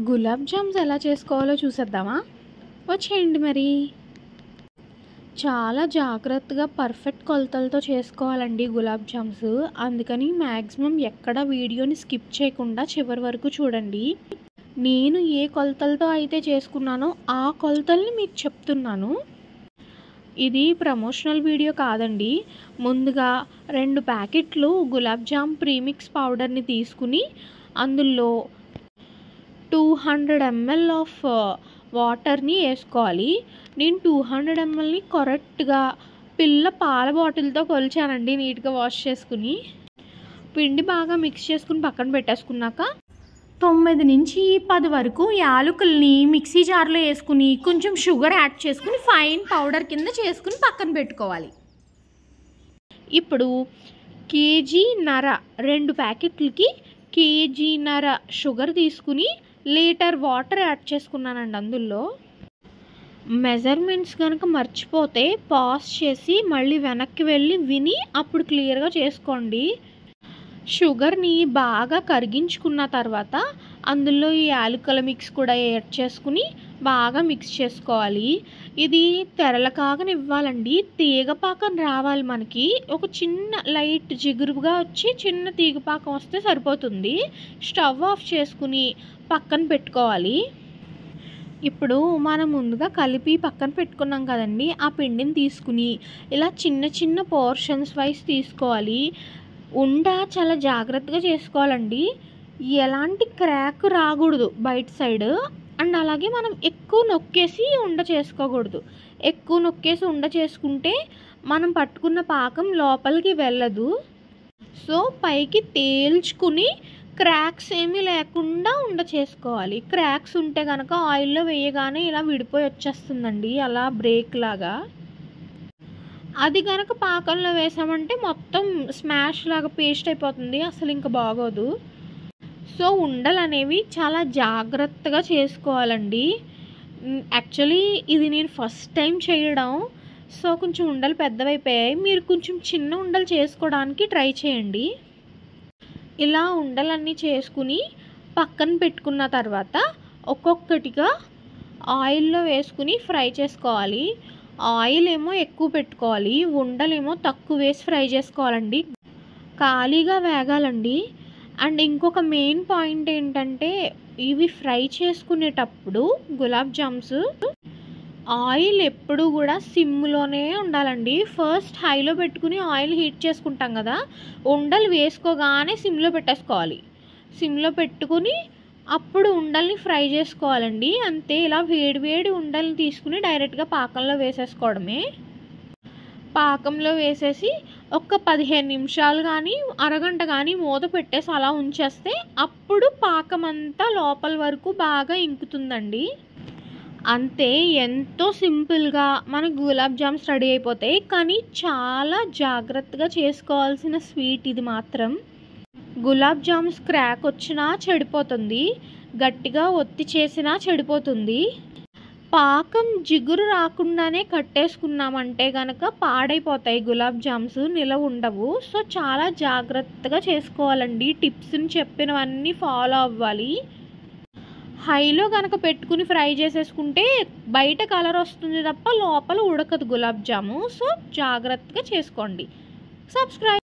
Gulab jams ఎలా చేసుకోవాలో చూసేద్దామా? వచ్చేయండి మరి. చాలా జాగ్రత్తగా పర్ఫెక్ట్ కొలతలతో చేసుకోవాలండి గులాబ్ జామ్స్. అందుకని మ్యాక్సిమం ఎక్కడ వీడియోని స్కిప్ చేయకుండా చివరి వరకు చూడండి. నేను ఏ కొలతలతో అయితే చేసుకున్నానో ఆ కొలతల్ని మీకు చెప్తున్నాను. ఇది ప్రమోషనల్ వీడియో కాదండి. ముందుగా 2 ప్యాకెట్లు గులాబ్ జామ్ ప్రీమిక్స్ పౌడర్ని తీసుకుని అందులో 200 ml ఆఫ్ వాటర్ని వేసుకోవాలి. నేను 200 mlని కరెక్ట్గా పిల్ల పాల బాటిల్తో కొలిచానండి. నీట్గా వాష్ చేసుకుని పిండి బాగా మిక్స్ చేసుకుని పక్కన పెట్టేసుకున్నాక 9 నుంచి 10 వరకు యాలకుల్ని మిక్సీ జార్లో వేసుకుని కొంచెం షుగర్ యాడ్ చేసుకుని ఫైన్ పౌడర్ కింద చేసుకుని పక్కన పెట్టుకోవాలి. ఇప్పుడు 1.5 kg 2 ప్యాకెట్లకి 1.5 kg షుగర్ తీసుకుని లీటర్ వాటర్ యాడ్ చేసుకున్నానండి. అందులో మెజర్మెంట్స్ కనుక మర్చిపోతే పాజ్ చేసి మళ్ళీ వెనక్కి వెళ్ళి విని అప్పుడు క్లియర్గా చేసుకోండి. షుగర్ని బాగా కరిగించుకున్న తర్వాత అందులో ఈ యాలకుల మిక్స్ కూడా యాడ్ చేసుకుని బాగా మిక్స్ చేసుకోవాలి. ఇది తెరలకాగనివ్వాలండి. తీగపాకం రావాలి. మనకి ఒక చిన్న లైట్ జిగురుగా వచ్చి చిన్న తీగపాకం వస్తే సరిపోతుంది. స్టవ్ ఆఫ్ చేసుకుని పక్కన పెట్టుకోవాలి. ఇప్పుడు మనం ముందుగా కలిపి పక్కన పెట్టుకున్నాం కదండి, ఆ పిండిని తీసుకుని ఇలా చిన్న చిన్న పోర్షన్స్ వైజ్ తీసుకోవాలి. ఉండ చాలా జాగ్రత్తగా చేసుకోవాలండి. ఎలాంటి క్రాక్ రాకూడదు బయట సైడ్. అండ్ అలాగే మనం ఎక్కువ నొక్కేసి ఉండ చేసుకోకూడదు. ఎక్కువ నొక్కేసి ఉండ చేసుకుంటే మనం పట్టుకున్న పాకం లోపలికి వెళ్ళదు. సో పైకి తేల్చుకుని క్రాక్స్ ఏమీ లేకుండా ఉండ చేసుకోవాలి. క్రాక్స్ ఉంటే కనుక ఆయిల్లో వేయగానే ఇలా విడిపోయి వచ్చేస్తుందండి, అలా బ్రేక్ లాగా. అది కనుక పాకంలో వేసామంటే మొత్తం స్మాష్ లాగా పేస్ట్ అయిపోతుంది, అసలు ఇంకా బాగోదు. సో ఉండలు అనేవి చాలా జాగ్రత్తగా చేసుకోవాలండి. యాక్చువల్లీ ఇది నేను ఫస్ట్ టైం చేయడం, సో కొంచెం ఉండలు పెద్దవైపోయాయి. మీరు కొంచెం చిన్న ఉండలు చేసుకోవడానికి ట్రై చేయండి. ఇలా ఉండలన్నీ చేసుకుని పక్కన పెట్టుకున్న తర్వాత ఒక్కొక్కటిగా ఆయిల్లో వేసుకుని ఫ్రై చేసుకోవాలి. ఆయిల్ ఏమో ఎక్కువ పెట్టుకోవాలి, ఉండలేమో తక్కువ వేసి ఫ్రై చేసుకోవాలండి. ఖాళీగా వేగాలండి. అండ్ ఇంకొక మెయిన్ పాయింట్ ఏంటంటే, ఇవి ఫ్రై చేసుకునేటప్పుడు గులాబ్ జామ్స్ ఆయిల్ ఎప్పుడు కూడా సిమ్లోనే ఉండాలండి. ఫస్ట్ హైలో పెట్టుకుని ఆయిల్ హీట్ చేసుకుంటాం కదా, ఉండలు వేసుకోగానే సిమ్లో పెట్టేసుకోవాలి. సిమ్లో పెట్టుకుని అప్పుడు ఉండల్ని ఫ్రై చేసుకోవాలండి. అంతే. ఇలా వేడి ఉండల్ని తీసుకుని డైరెక్ట్గా పాకంలో వేసేసుకోవడమే. పాకంలో వేసేసి ఒక 15 నిమిషాలు కానీ అరగంట కానీ మూత పెట్టేసి అలా ఉంచేస్తే అప్పుడు పాకం అంతా లోపల వరకు బాగా ఇంకుతుందండి. అంతే. ఎంతో సింపుల్గా మన గులాబ్ జామ్స్ రెడీ అయిపోతాయి. కానీ చాలా జాగ్రత్తగా చేసుకోవాల్సిన స్వీట్ ఇది మాత్రం. గులాబ్ జామ్స్ క్రాక్ వచ్చినా చెడిపోతుంది, గట్టిగా ఒత్తి చేసినా చెడిపోతుంది. పాకం జిగురు రాకుండానే కట్టేసుకున్నామంటే కనుక పాడైపోతాయి గులాబ్ జామ్స్, నిలవ ఉండవు. సో చాలా జాగ్రత్తగా చేసుకోవాలండి. టిప్స్ని చెప్పినవన్నీ ఫాలో అవ్వాలి. హైలో కనుక పెట్టుకుని ఫ్రై చేసేసుకుంటే బయట కలర్ వస్తుంది తప్ప లోపల ఉడకదు గులాబ్ జాము. సో జాగ్రత్తగా చేసుకోండి. సబ్స్క్రైబ్.